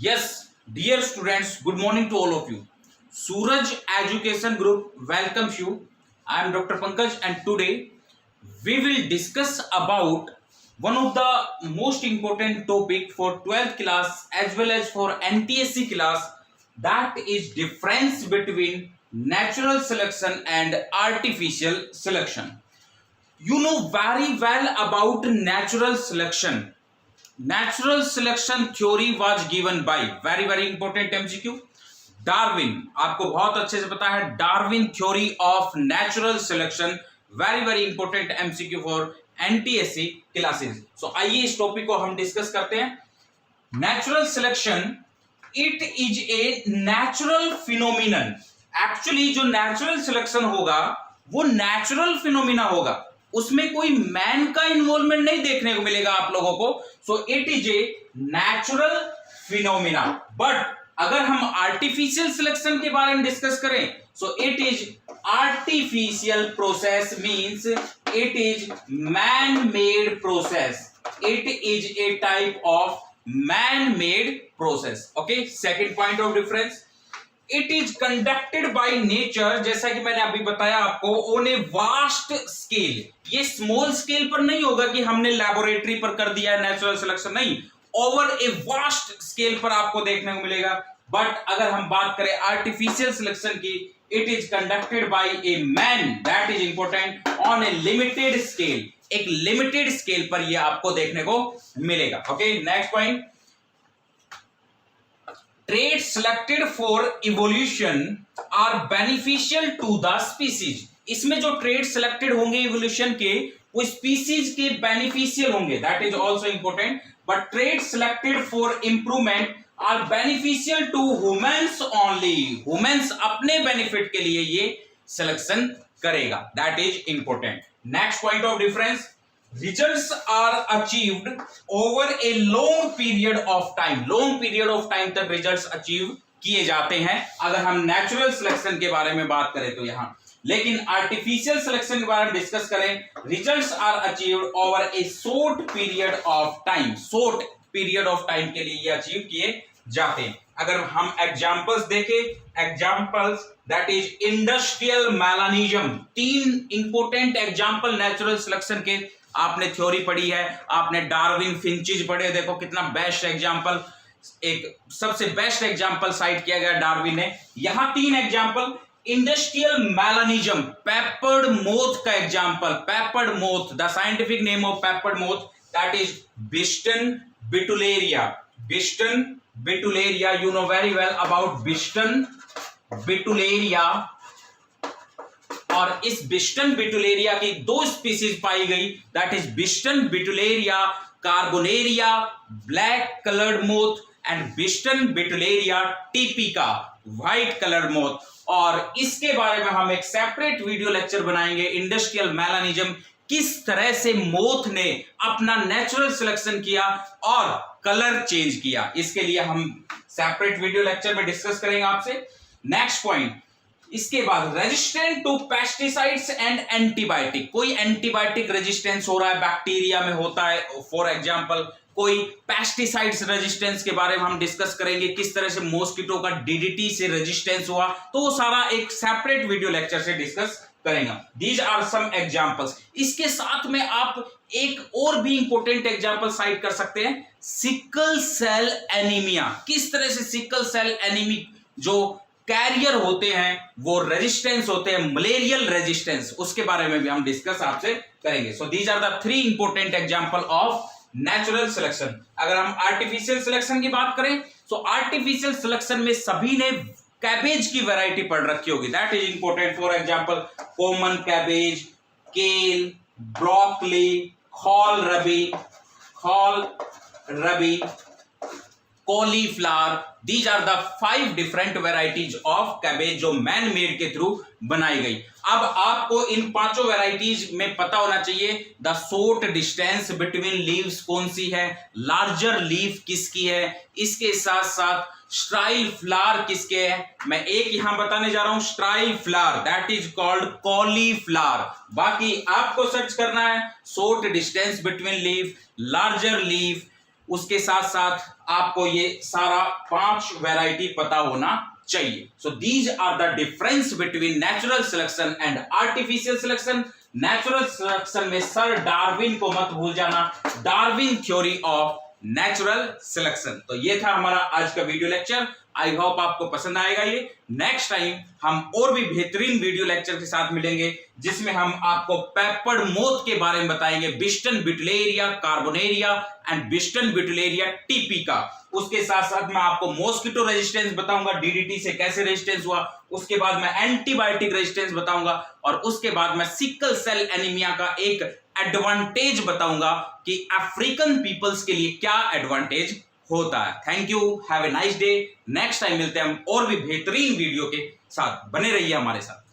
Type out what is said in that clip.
Yes, dear students, good morning to all of you. Suraj Education Group welcomes you. I am Dr. Pankaj and today we will discuss about one of the most important topic for 12th class as well as for NTSC class, that is difference between natural selection and artificial selection. You know very well about natural selection. Natural selection theory was given by very important MCQ Darwin. आपको बहुत अच्छे से पता है Darwin theory of natural selection, very important MCQ for NTSC classes. So आइए इस topic को हम डिस्कस करते हैं. Natural selection it is a natural phenomenon. Actually जो नेचुरल सिलेक्शन होगा वो नेचुरल फिनोमिना होगा, उसमें कोई मैन का इन्वॉल्वमेंट नहीं देखने को मिलेगा आप लोगों को. So it is a natural phenomena. But अगर हम आर्टिफिशियल सिलेक्शन के बारे में डिस्कस करें, so it is artificial process, means it is man made process. It is A type of man made process. Okay, second point of difference, it is conducted by nature. जैसा कि मैंने अभी बताया आपको, ऑन ए वास्ट स्केल. ये small scale पर नहीं होगा कि हमने लैबोरेटरी पर कर दिया नेचुरल सिलेक्शन, नहीं, ओवर ए वास्ट स्केल पर आपको देखने को मिलेगा. बट अगर हम बात करें आर्टिफिशियल सिलेक्शन की, it is conducted by a man, that is important, on A limited scale. एक लिमिटेड स्केल पर यह आपको देखने को मिलेगा. Okay, next point, traits selected for evolution are beneficial to the species. इसमें जो ट्रेड सिलेक्टेड होंगे इवोल्यूशन के, वो स्पीसीज के बेनिफिशियल होंगे, that is also important. But trait selected for improvement are beneficial to humans only. Humans अपने benefit के लिए ये सिलेक्शन करेगा, that is important. Next point of difference, results are achieved over a long period of time. long period of time तक results achieve किए जाते हैं अगर हम नेचुरल सिलेक्शन के बारे में बात करें तो यहां. लेकिन आर्टिफिशियल सिलेक्शन के बारे में डिस्कस करें, results are achieved over a short period of time. Short period of time के लिए ये अचीव किए जाते हैं. अगर हम एग्जांपल्स देखें, examples that is industrial melanism. तीन इंपॉर्टेंट एग्जांपल नेचुरल सिलेक्शन के. आपने थ्योरी पढ़ी है, आपने डार्विन फिंचेज पढ़े, देखो कितना बेस्ट एग्जांपल, एक सबसे बेस्ट एग्जांपल साइट किया गया डार्विन ने. यहां तीन example, industrial melanism, peppered moth का example. Peppered moth, the scientific name of peppered moth that is Biston betularia. Biston betularia, you know very well about Biston betularia. और इस Biston betularia की दो स्पीसीज पाई गई, that is Biston betularia carbonaria black coloured moth and Biston betularia typica white coloured moth. और इसके बारे में हम एक सेपरेट वीडियो लेक्चर बनाएंगे, इंडस्ट्रियल मेलानिज्म, किस तरह से मोथ ने अपना नेचुरल सिलेक्शन किया और कलर चेंज किया. इसके लिए हम सेपरेट वीडियो लेक्चर में डिस्कस करेंगे आपसे. नेक्स्ट पॉइंट, इसके बाद resistant to pesticides and antibiotic. कोई एंटीबायोटिक रेजिस्टेंस हो रहा है, बैक्टीरिया में होता है फॉर एग्जांपल. कोई पेस्टिसाइड्स रेजिस्टेंस के बारे में हम डिस्कस करेंगे, किस तरह से मॉस्किटो का डीडीटी से रेजिस्टेंस हुआ, तो वो सारा एक सेपरेट वीडियो लेक्चर से डिस्कस करेंगे. These are some examples. इसके साथ में आप एक और भी इंपॉर्टेंट एग्जांपल साइट कर सकते हैं, सिकल सेल एनीमिया. किस तरह से सिकल सेल एनीमिक जो कैरियर होते हैं वो रेजिस्टेंस होते हैं, मलेरियल रेजिस्टेंस, उसके बारे में भी हम डिस्कस आपसे करेंगे. So these are the three important example of natural selection. अगर हम आर्टिफिशियल सिलेक्शन की बात करें, सो आर्टिफिशियल सिलेक्शन में सभी ने कैबेज की वैरायटी पढ़ रखी होगी, that is important. For example common cabbage, kale, broccoli, kohlrabi, cauliflower. These are the 5 different varieties of cabbage जो मैन मेड के थ्रू बनाई गई. अब आपको इन पांचों वैरायटीज में पता होना चाहिए the short distance between leaves कौन सी है, लार्जर लीफ किसकी है, इसके साथ साथ स्ट्राइल फ्लावर किसके है. मैं एक यहां बताने जा रहा हूं, स्ट्राइल flower that is called cauliflower. बाकी आपको सर्च करना है short distance between leaf, larger leaf, उसके साथ साथ आपको ये सारा 5 वैरायटी पता होना चाहिए. So these are the difference between natural selection and artificial selection. Natural selection में सर डार्विन को मत भूल जाना, Darwin theory of natural selection. तो ये था हमारा आज का वीडियो लेक्चर. आई होप आपको पसंद आएगा ये. नेक्स्ट टाइम हम और भी बेहतरीन वीडियो लेक्चर के साथ मिलेंगे जिसमें हम आपको पेपर्ड मोथ के बारे में बताएंगे, बिस्टन ब्यूटिलेरिया कार्बोनेरिया एंड बिस्टन ब्यूटिलेरिया टिपिका. उसके साथ साथ मैं आपको मॉस्किटो रेजिस्टेंस बताऊंगा, डीडीटी से कैसे रेजिस्टेंस हुआ. उसके बाद मैं एंटीबायोटिक रेजिस्टेंस बताऊंगा और उसके बाद मैं सिकल सेल एनीमिया का एक एडवांटेज बताऊंगा कि अफ्रीकन पीपल्स के लिए क्या एडवांटेज होता है. Thank you, have a nice day. Next time मिलते हैं हम और भी बेहतरीन वीडियो के साथ. बने रहिए हमारे साथ.